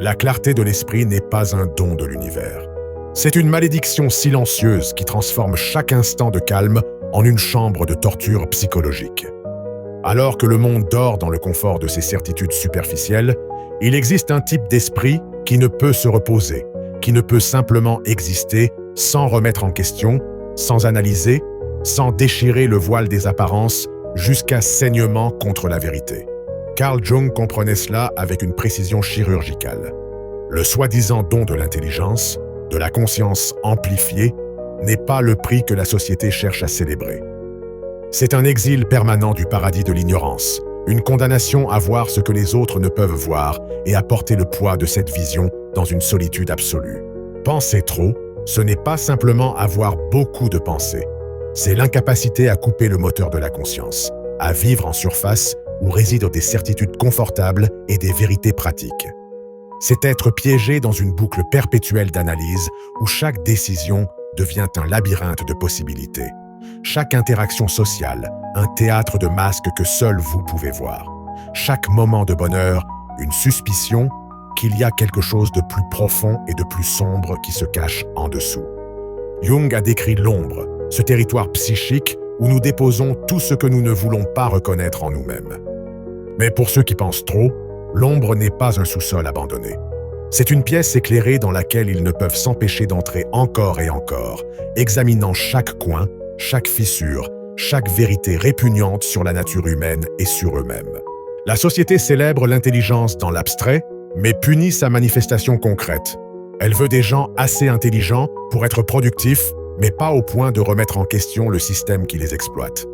La clarté de l'esprit n'est pas un don de l'univers. C'est une malédiction silencieuse qui transforme chaque instant de calme en une chambre de torture psychologique. Alors que le monde dort dans le confort de ses certitudes superficielles, il existe un type d'esprit qui ne peut se reposer, qui ne peut simplement exister sans remettre en question, sans analyser, sans déchirer le voile des apparences jusqu'à saignement contre la vérité. Carl Jung comprenait cela avec une précision chirurgicale. Le soi-disant don de l'intelligence, de la conscience amplifiée, n'est pas le prix que la société cherche à célébrer. C'est un exil permanent du paradis de l'ignorance, une condamnation à voir ce que les autres ne peuvent voir et à porter le poids de cette vision dans une solitude absolue. Penser trop, ce n'est pas simplement avoir beaucoup de pensées. C'est l'incapacité à couper le moteur de la conscience, à vivre en surface où résident des certitudes confortables et des vérités pratiques. C'est être piégé dans une boucle perpétuelle d'analyse où chaque décision devient un labyrinthe de possibilités. Chaque interaction sociale, un théâtre de masques que seul vous pouvez voir. Chaque moment de bonheur, une suspicion qu'il y a quelque chose de plus profond et de plus sombre qui se cache en dessous. Jung a décrit l'ombre, ce territoire psychique où nous déposons tout ce que nous ne voulons pas reconnaître en nous-mêmes. Mais pour ceux qui pensent trop, l'ombre n'est pas un sous-sol abandonné. C'est une pièce éclairée dans laquelle ils ne peuvent s'empêcher d'entrer encore et encore, examinant chaque coin, chaque fissure, chaque vérité répugnante sur la nature humaine et sur eux-mêmes. La société célèbre l'intelligence dans l'abstrait, mais punit sa manifestation concrète. Elle veut des gens assez intelligents pour être productifs, mais pas au point de remettre en question le système qui les exploite.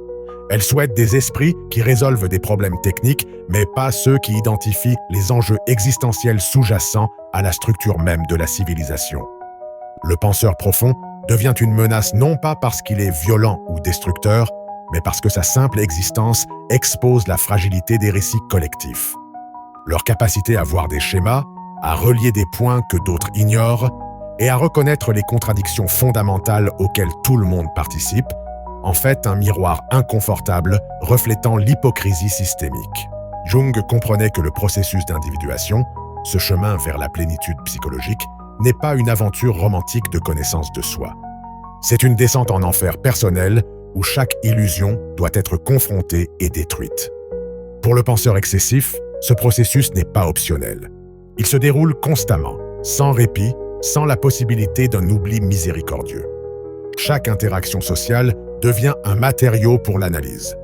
Elle souhaite des esprits qui résolvent des problèmes techniques, mais pas ceux qui identifient les enjeux existentiels sous-jacents à la structure même de la civilisation. Le penseur profond devient une menace non pas parce qu'il est violent ou destructeur, mais parce que sa simple existence expose la fragilité des récits collectifs. Leur capacité à voir des schémas, à relier des points que d'autres ignorent, et à reconnaître les contradictions fondamentales auxquelles tout le monde participe, en fait un miroir inconfortable reflétant l'hypocrisie systémique. Jung comprenait que le processus d'individuation, ce chemin vers la plénitude psychologique, n'est pas une aventure romantique de connaissance de soi. C'est une descente en enfer personnel où chaque illusion doit être confrontée et détruite. Pour le penseur excessif, ce processus n'est pas optionnel. Il se déroule constamment, sans répit, sans la possibilité d'un oubli miséricordieux. Chaque interaction sociale devient un matériau pour l'analyse.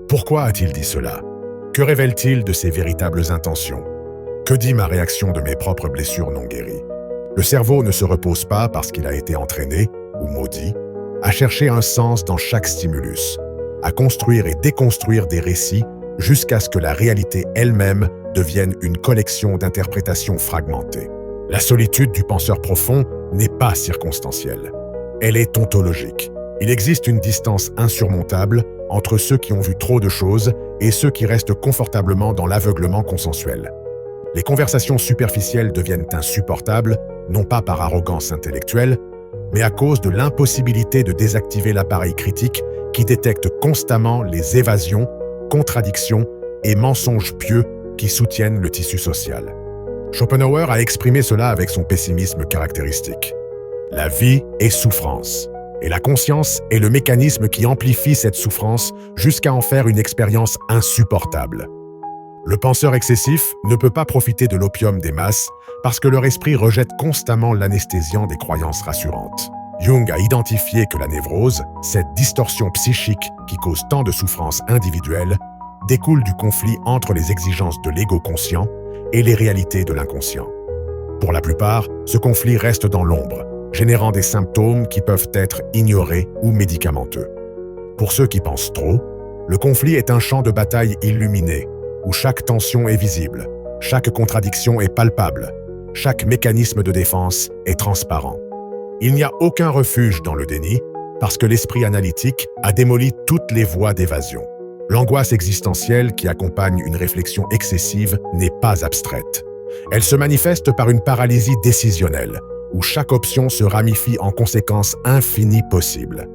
Pourquoi a-t-il dit cela? Que révèle-t-il de ses véritables intentions? Que dit ma réaction de mes propres blessures non guéries? Le cerveau ne se repose pas parce qu'il a été entraîné, ou maudit, à chercher un sens dans chaque stimulus, à construire et déconstruire des récits jusqu'à ce que la réalité elle-même devienne une collection d'interprétations fragmentées. La solitude du penseur profond n'est pas circonstancielle. Elle est ontologique. Il existe une distance insurmontable entre ceux qui ont vu trop de choses et ceux qui restent confortablement dans l'aveuglement consensuel. Les conversations superficielles deviennent insupportables, non pas par arrogance intellectuelle, mais à cause de l'impossibilité de désactiver l'appareil critique qui détecte constamment les évasions, contradictions et mensonges pieux qui soutiennent le tissu social. Schopenhauer a exprimé cela avec son pessimisme caractéristique. La vie est souffrance, et la conscience est le mécanisme qui amplifie cette souffrance jusqu'à en faire une expérience insupportable. Le penseur excessif ne peut pas profiter de l'opium des masses parce que leur esprit rejette constamment l'anesthésiant des croyances rassurantes. Jung a identifié que la névrose, cette distorsion psychique qui cause tant de souffrances individuelles, découle du conflit entre les exigences de l'ego conscient et les réalités de l'inconscient. Pour la plupart, ce conflit reste dans l'ombre, générant des symptômes qui peuvent être ignorés ou médicamenteux. Pour ceux qui pensent trop, le conflit est un champ de bataille illuminé, où chaque tension est visible, chaque contradiction est palpable, chaque mécanisme de défense est transparent. Il n'y a aucun refuge dans le déni, parce que l'esprit analytique a démoli toutes les voies d'évasion. L'angoisse existentielle qui accompagne une réflexion excessive n'est pas abstraite. Elle se manifeste par une paralysie décisionnelle, où chaque option se ramifie en conséquences infinies possibles.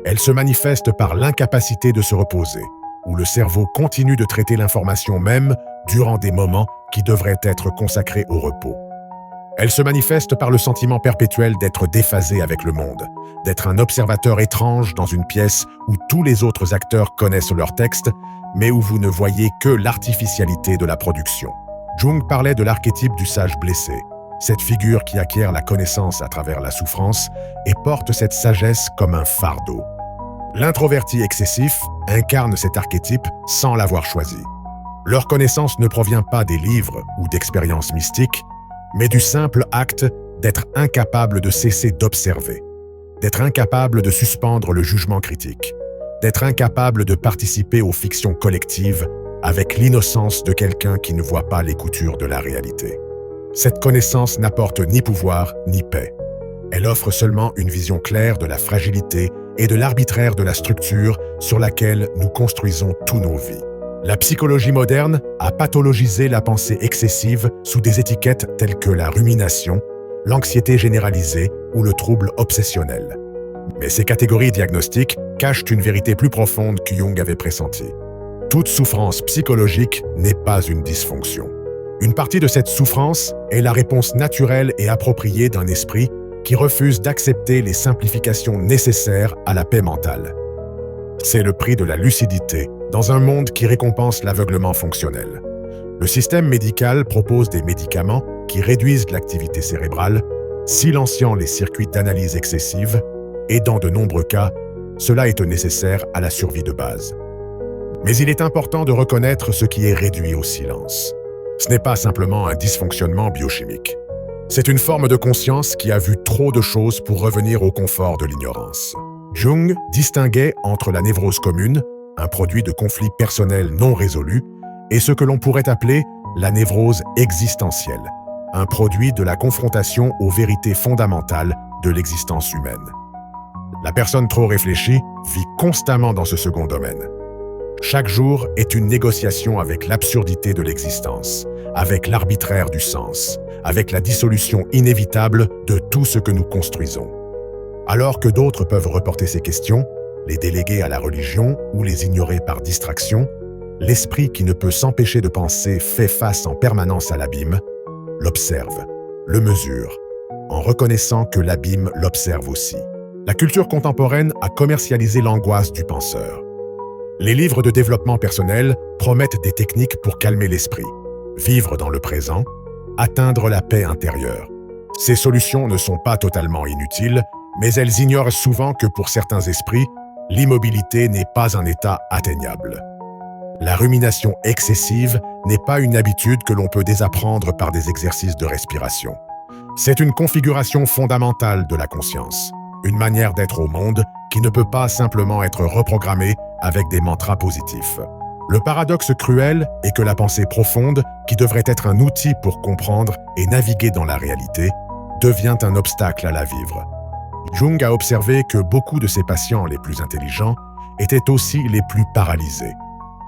Elle se manifeste par l'incapacité de se reposer, où le cerveau continue de traiter l'information même durant des moments qui devraient être consacrés au repos. Elle se manifeste par le sentiment perpétuel d'être déphasé avec le monde, d'être un observateur étrange dans une pièce où tous les autres acteurs connaissent leur texte, mais où vous ne voyez que l'artificialité de la production. Jung parlait de l'archétype du sage blessé, cette figure qui acquiert la connaissance à travers la souffrance et porte cette sagesse comme un fardeau. L'introverti excessif incarne cet archétype sans l'avoir choisi. Leur connaissance ne provient pas des livres ou d'expériences mystiques, mais du simple acte d'être incapable de cesser d'observer, d'être incapable de suspendre le jugement critique, d'être incapable de participer aux fictions collectives avec l'innocence de quelqu'un qui ne voit pas les coutures de la réalité. Cette connaissance n'apporte ni pouvoir ni paix. Elle offre seulement une vision claire de la fragilité et de l'arbitraire de la structure sur laquelle nous construisons tous nos vies. La psychologie moderne a pathologisé la pensée excessive sous des étiquettes telles que la rumination, l'anxiété généralisée ou le trouble obsessionnel. Mais ces catégories diagnostiques cachent une vérité plus profonde que Jung avait pressentie. Toute souffrance psychologique n'est pas une dysfonction. Une partie de cette souffrance est la réponse naturelle et appropriée d'un esprit qui refuse d'accepter les simplifications nécessaires à la paix mentale. C'est le prix de la lucidité dans un monde qui récompense l'aveuglement fonctionnel. Le système médical propose des médicaments qui réduisent l'activité cérébrale, silenciant les circuits d'analyse excessive, et dans de nombreux cas, cela est nécessaire à la survie de base. Mais il est important de reconnaître ce qui est réduit au silence. Ce n'est pas simplement un dysfonctionnement biochimique. C'est une forme de conscience qui a vu trop de choses pour revenir au confort de l'ignorance. Jung distinguait entre la névrose commune, un produit de conflits personnels non résolus, et ce que l'on pourrait appeler la névrose existentielle, un produit de la confrontation aux vérités fondamentales de l'existence humaine. La personne trop réfléchie vit constamment dans ce second domaine. Chaque jour est une négociation avec l'absurdité de l'existence, avec l'arbitraire du sens, avec la dissolution inévitable de tout ce que nous construisons. Alors que d'autres peuvent reporter ces questions, les déléguer à la religion ou les ignorer par distraction, l'esprit qui ne peut s'empêcher de penser fait face en permanence à l'abîme, l'observe, le mesure, en reconnaissant que l'abîme l'observe aussi. La culture contemporaine a commercialisé l'angoisse du penseur. Les livres de développement personnel promettent des techniques pour calmer l'esprit, vivre dans le présent, atteindre la paix intérieure. Ces solutions ne sont pas totalement inutiles, mais elles ignorent souvent que pour certains esprits, l'immobilité n'est pas un état atteignable. La rumination excessive n'est pas une habitude que l'on peut désapprendre par des exercices de respiration. C'est une configuration fondamentale de la conscience, une manière d'être au monde qui ne peut pas simplement être reprogrammée avec des mantras positifs. Le paradoxe cruel est que la pensée profonde, qui devrait être un outil pour comprendre et naviguer dans la réalité, devient un obstacle à la vivre. Jung a observé que beaucoup de ses patients les plus intelligents étaient aussi les plus paralysés,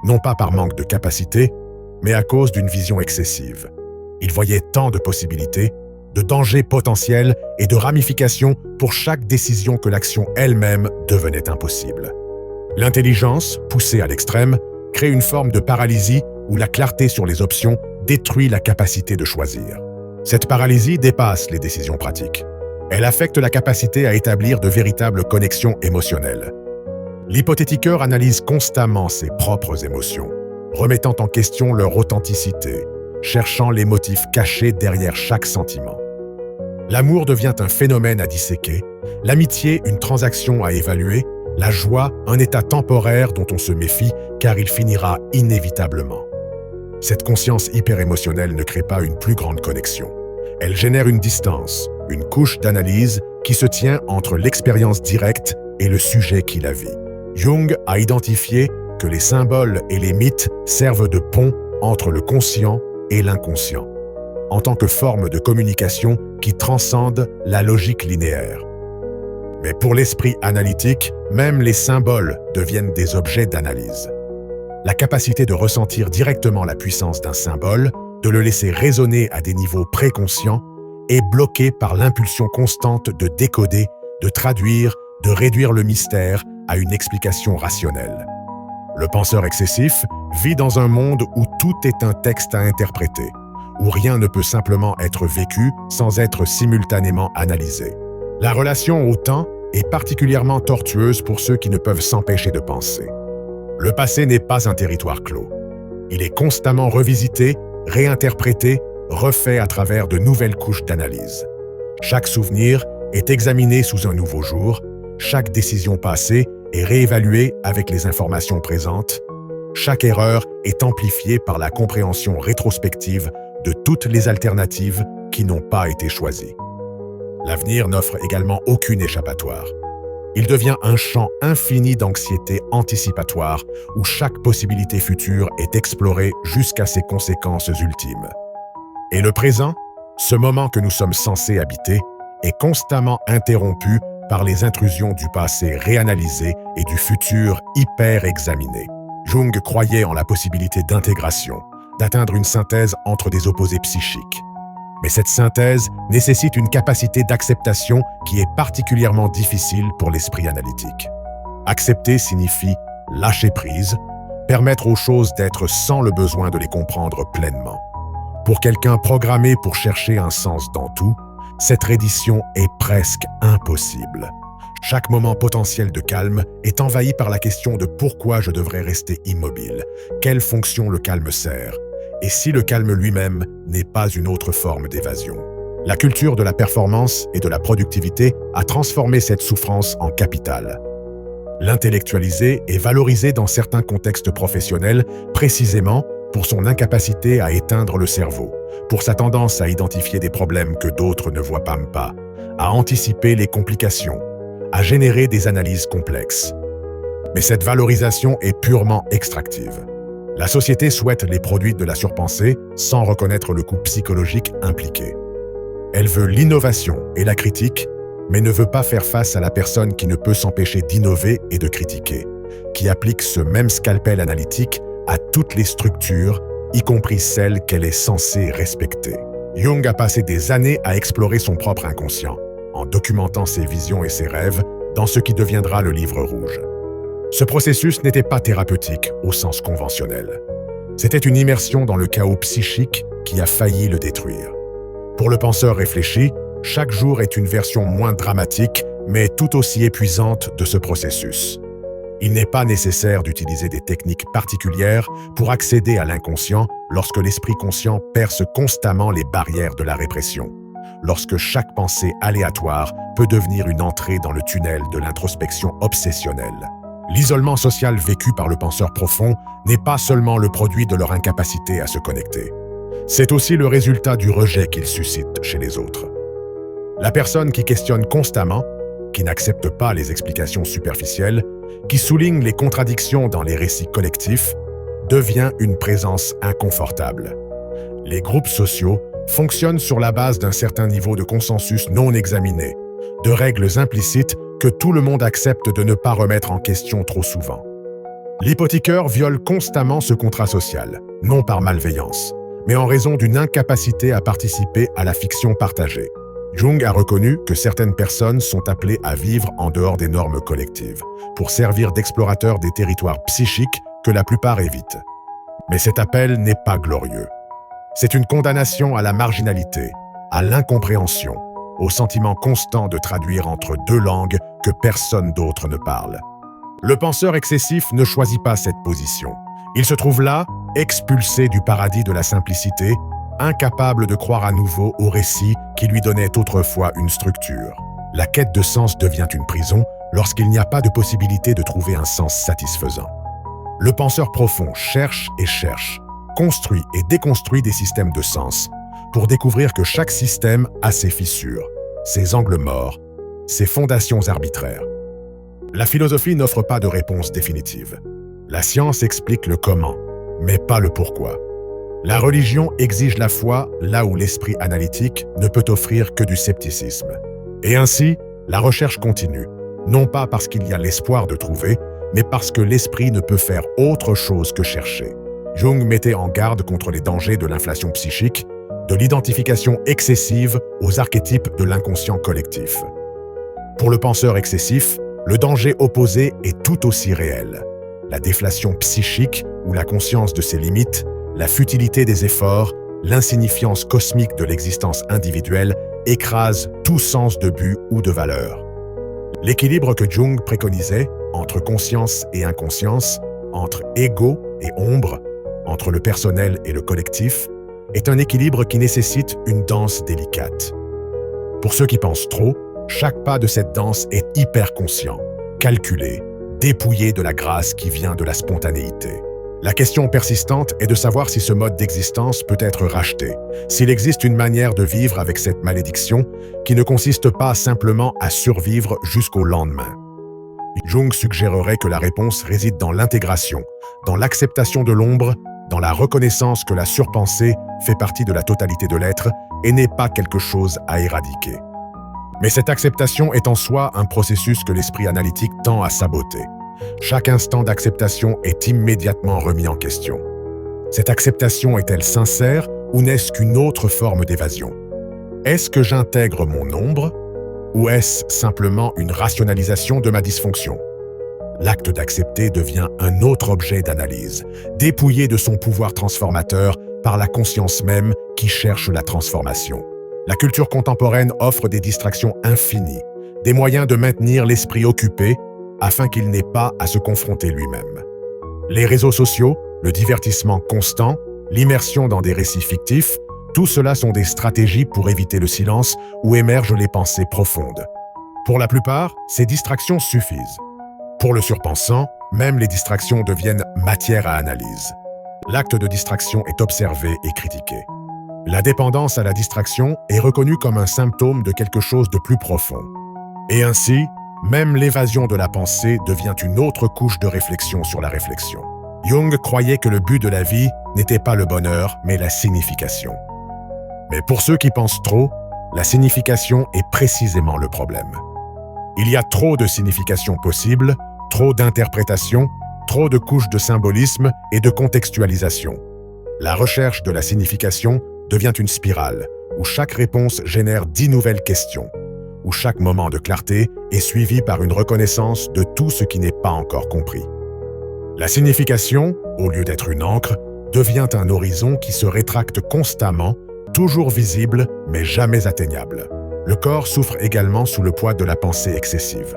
non pas par manque de capacité, mais à cause d'une vision excessive. Ils voyaient tant de possibilités, de dangers potentiels et de ramifications pour chaque décision que l'action elle-même devenait impossible. L'intelligence, poussée à l'extrême, crée une forme de paralysie où la clarté sur les options détruit la capacité de choisir. Cette paralysie dépasse les décisions pratiques. Elle affecte la capacité à établir de véritables connexions émotionnelles. L'hypothétiqueur analyse constamment ses propres émotions, remettant en question leur authenticité, cherchant les motifs cachés derrière chaque sentiment. L'amour devient un phénomène à disséquer, l'amitié une transaction à évaluer, la joie un état temporaire dont on se méfie car il finira inévitablement. Cette conscience hyper-émotionnelle ne crée pas une plus grande connexion. Elle génère une distance, une couche d'analyse qui se tient entre l'expérience directe et le sujet qui la vit. Jung a identifié que les symboles et les mythes servent de pont entre le conscient et l'inconscient, en tant que forme de communication qui transcende la logique linéaire. Mais pour l'esprit analytique, même les symboles deviennent des objets d'analyse. La capacité de ressentir directement la puissance d'un symbole, de le laisser résonner à des niveaux préconscients, est bloquée par l'impulsion constante de décoder, de traduire, de réduire le mystère à une explication rationnelle. Le penseur excessif vit dans un monde où tout est un texte à interpréter, où rien ne peut simplement être vécu sans être simultanément analysé. La relation au temps est particulièrement tortueuse pour ceux qui ne peuvent s'empêcher de penser. Le passé n'est pas un territoire clos. Il est constamment revisité, réinterprété, refait à travers de nouvelles couches d'analyse. Chaque souvenir est examiné sous un nouveau jour, chaque décision passée est réévaluée avec les informations présentes, chaque erreur est amplifiée par la compréhension rétrospective de toutes les alternatives qui n'ont pas été choisies. L'avenir n'offre également aucune échappatoire. Il devient un champ infini d'anxiété anticipatoire où chaque possibilité future est explorée jusqu'à ses conséquences ultimes. Et le présent, ce moment que nous sommes censés habiter, est constamment interrompu par les intrusions du passé réanalysé et du futur hyper examiné. Jung croyait en la possibilité d'intégration, d'atteindre une synthèse entre des opposés psychiques. Mais cette synthèse nécessite une capacité d'acceptation qui est particulièrement difficile pour l'esprit analytique. Accepter signifie lâcher prise, permettre aux choses d'être sans le besoin de les comprendre pleinement. Pour quelqu'un programmé pour chercher un sens dans tout, cette reddition est presque impossible. Chaque moment potentiel de calme est envahi par la question de pourquoi je devrais rester immobile, quelle fonction le calme sert, et si le calme lui-même n'est pas une autre forme d'évasion. La culture de la performance et de la productivité a transformé cette souffrance en capital. L'intellectualiser et valoriser dans certains contextes professionnels, précisément pour son incapacité à éteindre le cerveau, pour sa tendance à identifier des problèmes que d'autres ne voient même pas, à anticiper les complications, à générer des analyses complexes. Mais cette valorisation est purement extractive. La société souhaite les produits de la surpensée sans reconnaître le coût psychologique impliqué. Elle veut l'innovation et la critique, mais ne veut pas faire face à la personne qui ne peut s'empêcher d'innover et de critiquer, qui applique ce même scalpel analytique à toutes les structures, y compris celles qu'elle est censée respecter. Jung a passé des années à explorer son propre inconscient, en documentant ses visions et ses rêves dans ce qui deviendra le livre rouge. Ce processus n'était pas thérapeutique au sens conventionnel. C'était une immersion dans le chaos psychique qui a failli le détruire. Pour le penseur réfléchi, chaque jour est une version moins dramatique, mais tout aussi épuisante de ce processus. Il n'est pas nécessaire d'utiliser des techniques particulières pour accéder à l'inconscient lorsque l'esprit conscient perce constamment les barrières de la répression, lorsque chaque pensée aléatoire peut devenir une entrée dans le tunnel de l'introspection obsessionnelle. L'isolement social vécu par le penseur profond n'est pas seulement le produit de leur incapacité à se connecter. C'est aussi le résultat du rejet qu'il suscite chez les autres. La personne qui questionne constamment, qui n'accepte pas les explications superficielles, qui souligne les contradictions dans les récits collectifs, devient une présence inconfortable. Les groupes sociaux fonctionnent sur la base d'un certain niveau de consensus non examiné, de règles implicites que tout le monde accepte de ne pas remettre en question trop souvent. L'hypothécaire viole constamment ce contrat social, non par malveillance, mais en raison d'une incapacité à participer à la fiction partagée. Jung a reconnu que certaines personnes sont appelées à vivre en dehors des normes collectives, pour servir d'explorateurs des territoires psychiques que la plupart évitent. Mais cet appel n'est pas glorieux. C'est une condamnation à la marginalité, à l'incompréhension, au sentiment constant de traduire entre deux langues que personne d'autre ne parle. Le penseur excessif ne choisit pas cette position. Il se trouve là, expulsé du paradis de la simplicité, incapable de croire à nouveau au récit qui lui donnait autrefois une structure. La quête de sens devient une prison lorsqu'il n'y a pas de possibilité de trouver un sens satisfaisant. Le penseur profond cherche et cherche, construit et déconstruit des systèmes de sens, pour découvrir que chaque système a ses fissures, ses angles morts, ses fondations arbitraires. La philosophie n'offre pas de réponse définitive. La science explique le comment, mais pas le pourquoi. La religion exige la foi là où l'esprit analytique ne peut offrir que du scepticisme. Et ainsi, la recherche continue, non pas parce qu'il y a l'espoir de trouver, mais parce que l'esprit ne peut faire autre chose que chercher. Jung mettait en garde contre les dangers de l'inflation psychique, de l'identification excessive aux archétypes de l'inconscient collectif. Pour le penseur excessif, le danger opposé est tout aussi réel. La déflation psychique ou la conscience de ses limites, la futilité des efforts l'insignifiance cosmique de l'existence individuelle écrase tout sens de but ou de valeur. L'équilibre que Jung préconisait entre conscience et inconscience, entre ego et ombre, entre le personnel et le collectif, est un équilibre qui nécessite une danse délicate. Pour ceux qui pensent trop, chaque pas de cette danse est hyper conscient, calculé, dépouillé de la grâce qui vient de la spontanéité. La question persistante est de savoir si ce mode d'existence peut être racheté, s'il existe une manière de vivre avec cette malédiction qui ne consiste pas simplement à survivre jusqu'au lendemain. Jung suggérerait que la réponse réside dans l'intégration, dans l'acceptation de l'ombre, dans la reconnaissance que la surpensée fait partie de la totalité de l'être et n'est pas quelque chose à éradiquer. Mais cette acceptation est en soi un processus que l'esprit analytique tend à saboter. Chaque instant d'acceptation est immédiatement remis en question. Cette acceptation est-elle sincère ou n'est-ce qu'une autre forme d'évasion? Est-ce que j'intègre mon ombre ou est-ce simplement une rationalisation de ma dysfonction? L'acte d'accepter devient un autre objet d'analyse, dépouillé de son pouvoir transformateur par la conscience même qui cherche la transformation. La culture contemporaine offre des distractions infinies, des moyens de maintenir l'esprit occupé afin qu'il n'ait pas à se confronter lui-même. Les réseaux sociaux, le divertissement constant, l'immersion dans des récits fictifs, tout cela sont des stratégies pour éviter le silence où émergent les pensées profondes. Pour la plupart, ces distractions suffisent. Pour le surpensant, même les distractions deviennent matière à analyse. L'acte de distraction est observé et critiqué. La dépendance à la distraction est reconnue comme un symptôme de quelque chose de plus profond. Et ainsi, même l'évasion de la pensée devient une autre couche de réflexion sur la réflexion. Jung croyait que le but de la vie n'était pas le bonheur, mais la signification. Mais pour ceux qui pensent trop, la signification est précisément le problème. Il y a trop de significations possibles, trop d'interprétations, trop de couches de symbolisme et de contextualisation. La recherche de la signification devient une spirale, où chaque réponse génère 10 nouvelles questions, où chaque moment de clarté est suivi par une reconnaissance de tout ce qui n'est pas encore compris. La signification, au lieu d'être une encre, devient un horizon qui se rétracte constamment, toujours visible mais jamais atteignable. Le corps souffre également sous le poids de la pensée excessive.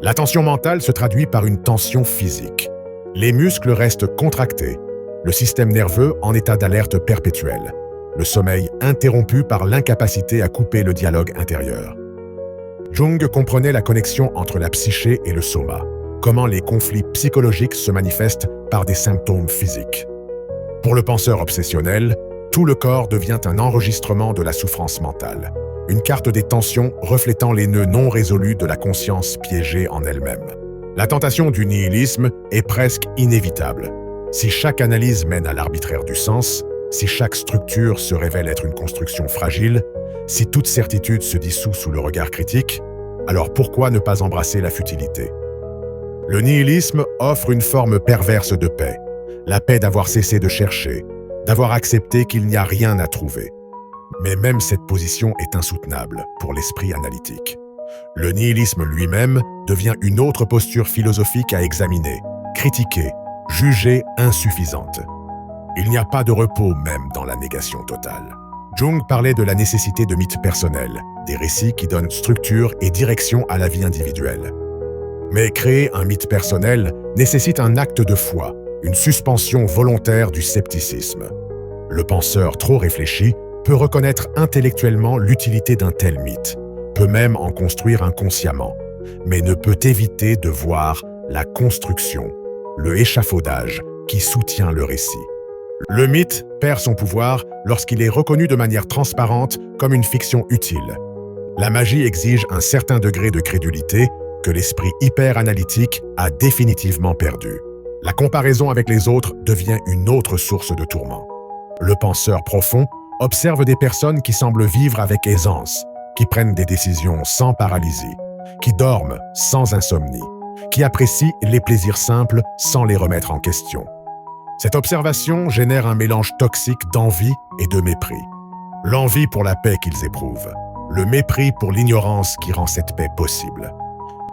La tension mentale se traduit par une tension physique. Les muscles restent contractés, le système nerveux en état d'alerte perpétuelle, le sommeil interrompu par l'incapacité à couper le dialogue intérieur. Jung comprenait la connexion entre la psyché et le soma, comment les conflits psychologiques se manifestent par des symptômes physiques. Pour le penseur obsessionnel, tout le corps devient un enregistrement de la souffrance mentale, une carte des tensions reflétant les nœuds non résolus de la conscience piégée en elle-même. La tentation du nihilisme est presque inévitable. Si chaque analyse mène à l'arbitraire du sens, si chaque structure se révèle être une construction fragile, si toute certitude se dissout sous le regard critique, alors pourquoi ne pas embrasser la futilité? Le nihilisme offre une forme perverse de paix, la paix d'avoir cessé de chercher, d'avoir accepté qu'il n'y a rien à trouver. Mais même cette position est insoutenable pour l'esprit analytique. Le nihilisme lui-même devient une autre posture philosophique à examiner, critiquer, juger insuffisante. Il n'y a pas de repos même dans la négation totale. Jung parlait de la nécessité de mythes personnels, des récits qui donnent structure et direction à la vie individuelle. Mais créer un mythe personnel nécessite un acte de foi, une suspension volontaire du scepticisme. Le penseur trop réfléchi peut reconnaître intellectuellement l'utilité d'un tel mythe, peut même en construire inconsciemment, mais ne peut éviter de voir la construction, le échafaudage qui soutient le récit. Le mythe perd son pouvoir lorsqu'il est reconnu de manière transparente comme une fiction utile. La magie exige un certain degré de crédulité que l'esprit hyper-analytique a définitivement perdu. La comparaison avec les autres devient une autre source de tourment. Le penseur profond observe des personnes qui semblent vivre avec aisance, qui prennent des décisions sans paralysie, qui dorment sans insomnie, qui apprécient les plaisirs simples sans les remettre en question. Cette observation génère un mélange toxique d'envie et de mépris. L'envie pour la paix qu'ils éprouvent, le mépris pour l'ignorance qui rend cette paix possible.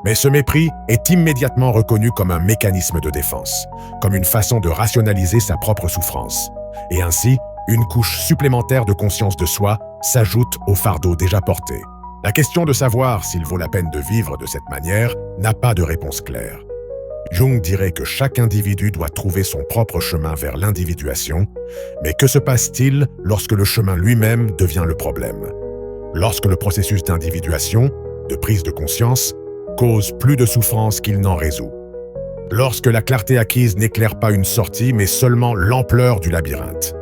Mais ce mépris est immédiatement reconnu comme un mécanisme de défense, comme une façon de rationaliser sa propre souffrance. Et ainsi, Une couche supplémentaire de conscience de soi s'ajoute au fardeau déjà porté. La question de savoir s'il vaut la peine de vivre de cette manière n'a pas de réponse claire. Jung dirait que chaque individu doit trouver son propre chemin vers l'individuation, mais que se passe-t-il lorsque le chemin lui-même devient le problème? Lorsque le processus d'individuation, de prise de conscience, cause plus de souffrance qu'il n'en résout. Lorsque la clarté acquise n'éclaire pas une sortie, mais seulement l'ampleur du labyrinthe.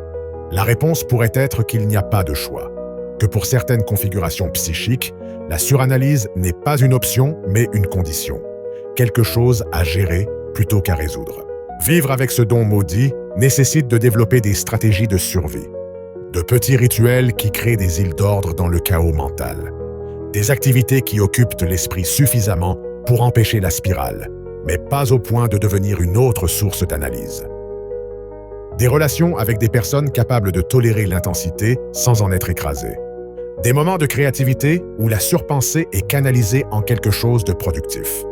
La réponse pourrait être qu'il n'y a pas de choix, que pour certaines configurations psychiques, la suranalyse n'est pas une option, mais une condition. Quelque chose à gérer plutôt qu'à résoudre. Vivre avec ce don maudit nécessite de développer des stratégies de survie. De petits rituels qui créent des îles d'ordre dans le chaos mental. Des activités qui occupent l'esprit suffisamment pour empêcher la spirale, mais pas au point de devenir une autre source d'analyse. Des relations avec des personnes capables de tolérer l'intensité sans en être écrasées. Des moments de créativité où la surpensée est canalisée en quelque chose de productif.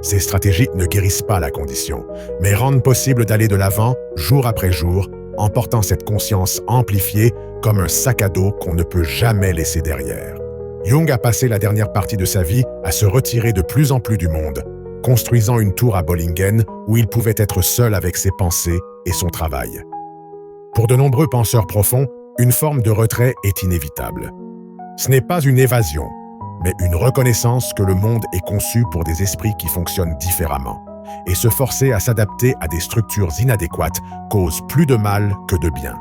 Ces stratégies ne guérissent pas la condition, mais rendent possible d'aller de l'avant, jour après jour, en portant cette conscience amplifiée comme un sac à dos qu'on ne peut jamais laisser derrière. Jung a passé la dernière partie de sa vie à se retirer de plus en plus du monde, construisant une tour à Bollingen où il pouvait être seul avec ses pensées et son travail. Pour de nombreux penseurs profonds, une forme de retrait est inévitable. Ce n'est pas une évasion, mais une reconnaissance que le monde est conçu pour des esprits qui fonctionnent différemment, et se forcer à s'adapter à des structures inadéquates cause plus de mal que de bien.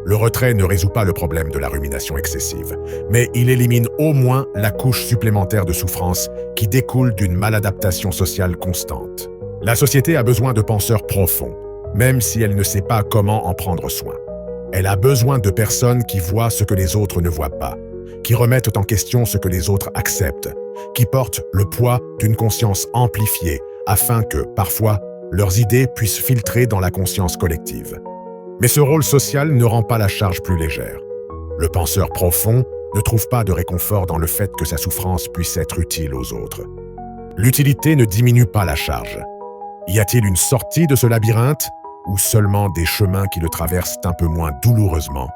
Le retrait ne résout pas le problème de la rumination excessive, mais il élimine au moins la couche supplémentaire de souffrance qui découle d'une maladaptation sociale constante. La société a besoin de penseurs profonds, même si elle ne sait pas comment en prendre soin. Elle a besoin de personnes qui voient ce que les autres ne voient pas, qui remettent en question ce que les autres acceptent, qui portent le poids d'une conscience amplifiée afin que, parfois, leurs idées puissent filtrer dans la conscience collective. Mais ce rôle social ne rend pas la charge plus légère. Le penseur profond ne trouve pas de réconfort dans le fait que sa souffrance puisse être utile aux autres. L'utilité ne diminue pas la charge. Y a-t-il une sortie de ce labyrinthe ou seulement des chemins qui le traversent un peu moins douloureusement?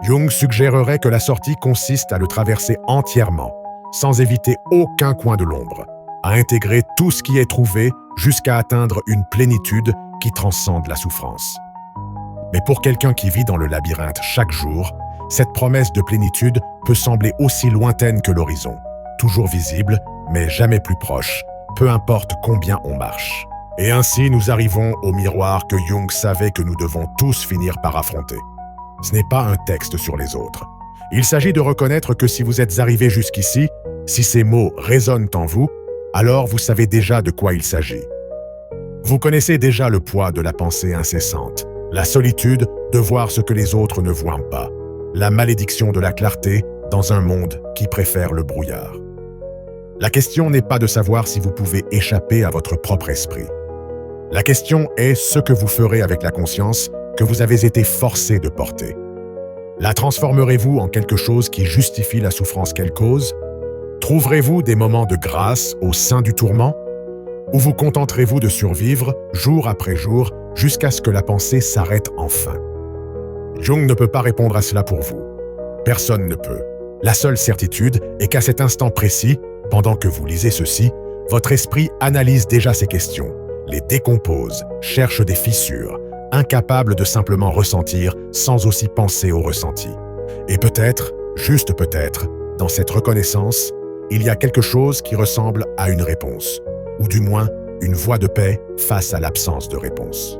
Jung suggérerait que la sortie consiste à le traverser entièrement, sans éviter aucun coin de l'ombre, à intégrer tout ce qui est trouvé jusqu'à atteindre une plénitude qui transcende la souffrance. Mais pour quelqu'un qui vit dans le labyrinthe chaque jour, cette promesse de plénitude peut sembler aussi lointaine que l'horizon, toujours visible, mais jamais plus proche, peu importe combien on marche. Et ainsi nous arrivons au miroir que Jung savait que nous devons tous finir par affronter. Ce n'est pas un texte sur les autres. Il s'agit de reconnaître que si vous êtes arrivé jusqu'ici, si ces mots résonnent en vous, alors vous savez déjà de quoi il s'agit. Vous connaissez déjà le poids de la pensée incessante, la solitude de voir ce que les autres ne voient pas, la malédiction de la clarté dans un monde qui préfère le brouillard. La question n'est pas de savoir si vous pouvez échapper à votre propre esprit. La question est ce que vous ferez avec la conscience que vous avez été forcé de porter. La transformerez-vous en quelque chose qui justifie la souffrance qu'elle cause? Trouverez-vous des moments de grâce au sein du tourment? Ou vous contenterez-vous de survivre jour après jour jusqu'à ce que la pensée s'arrête enfin? Jung ne peut pas répondre à cela pour vous. Personne ne peut. La seule certitude est qu'à cet instant précis, pendant que vous lisez ceci, votre esprit analyse déjà ces questions, les décompose, cherche des fissures, incapable de simplement ressentir sans aussi penser au ressenti. Et peut-être, juste peut-être, dans cette reconnaissance, il y a quelque chose qui ressemble à une réponse, ou du moins une voie de paix face à l'absence de réponse.